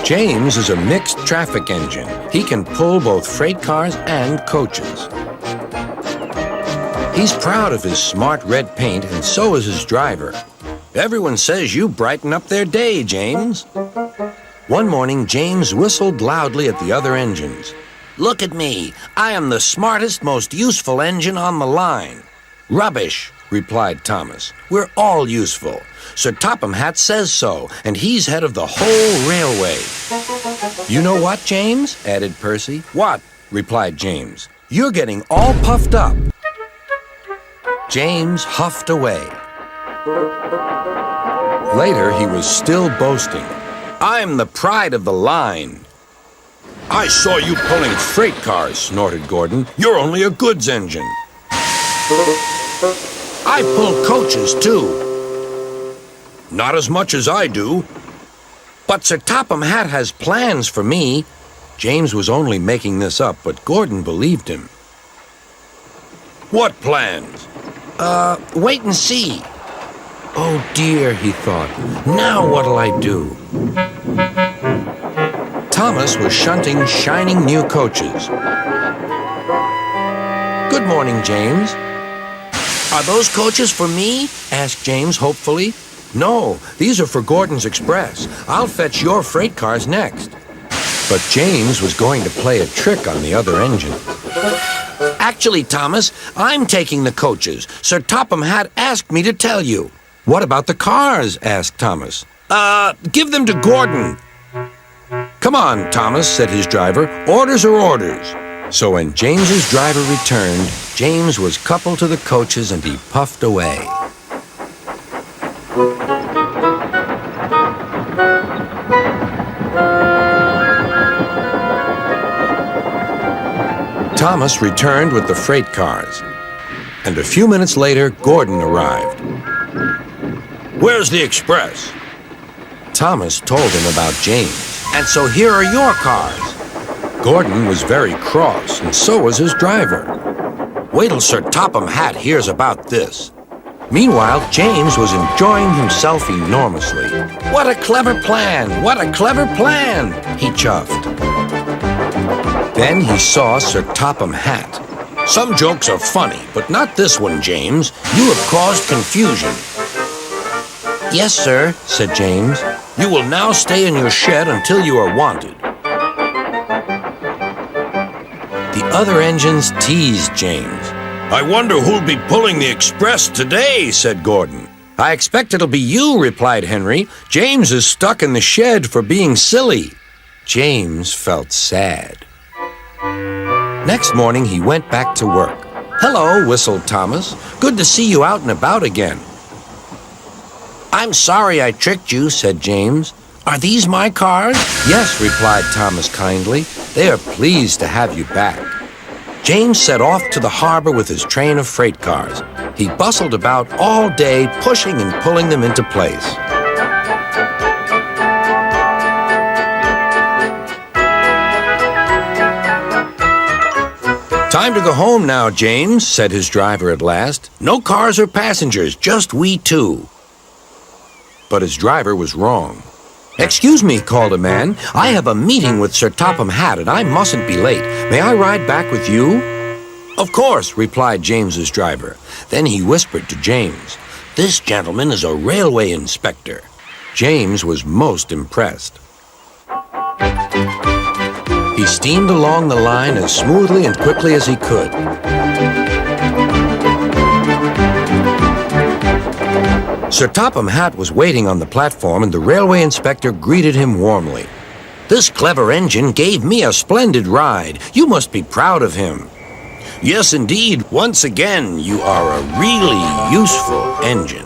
James is a mixed traffic engine. He can pull both freight cars and coaches. He's proud of his smart red paint, and so is his driver. Everyone says you brighten up their day, James. One morning, James whistled loudly at the other engines. Look at me. I am the smartest, most useful engine on the line. Rubbish, replied Thomas. We're all useful. Sir Topham Hatt says so, and he's head of the whole railway. You know what, James? Added Percy. What? Replied James. You're getting all puffed up. James huffed away. Later, he was still boasting. I'm the pride of the line. I saw you pulling freight cars, snorted Gordon. You're only a goods engine. I pull coaches, too. Not as much as I do. But Sir Topham Hatt has plans for me. James was only making this up, but Gordon believed him. What plans? Wait and see. Oh dear, he thought. Now what'll I do? Thomas was shunting shining new coaches. Good morning, James. Are those coaches for me? Asked James hopefully. No, these are for Gordon's Express. I'll fetch your freight cars next. But James was going to play a trick on the other engine. Actually, Thomas, I'm taking the coaches. Sir Topham Hatt asked me to tell you. What about the cars? Asked Thomas. Give them to Gordon. Come on, Thomas, said his driver. Orders are orders. So when James's driver returned, James was coupled to the coaches and he puffed away. Thomas returned with the freight cars, and a few minutes later, Gordon arrived. Where's the express? Thomas told him about James, and so here are your cars. Gordon was very cross, and so was his driver. Wait till Sir Topham Hatt hears about this. Meanwhile, James was enjoying himself enormously. What a clever plan! What a clever plan! He chuffed. Then he saw Sir Topham Hatt. Some jokes are funny, but not this one, James. You have caused confusion. Yes, sir, said James. You will now stay in your shed until you are wanted. The other engines teased James. I wonder who'll be pulling the express today, said Gordon. I expect it'll be you, replied Henry. James is stuck in the shed for being silly. James felt sad. Next morning, he went back to work. Hello, whistled Thomas. Good to see you out and about again. I'm sorry I tricked you, said James. Are these my cars? Yes, replied Thomas kindly. They are pleased to have you back. James set off to the harbor with his train of freight cars. He bustled about all day, pushing and pulling them into place. Time to go home now, James, said his driver at last. No cars or passengers, just we two. But his driver was wrong. Excuse me, called a man. I have a meeting with Sir Topham Hatt, and I mustn't be late. May I ride back with you? Of course, replied James's driver. Then he whispered to James, This gentleman is a railway inspector. James was most impressed. He steamed along the line as smoothly and quickly as he could. Sir Topham Hatt was waiting on the platform, and the railway inspector greeted him warmly. This clever engine gave me a splendid ride. You must be proud of him. Yes, indeed. Once again, you are a really useful engine.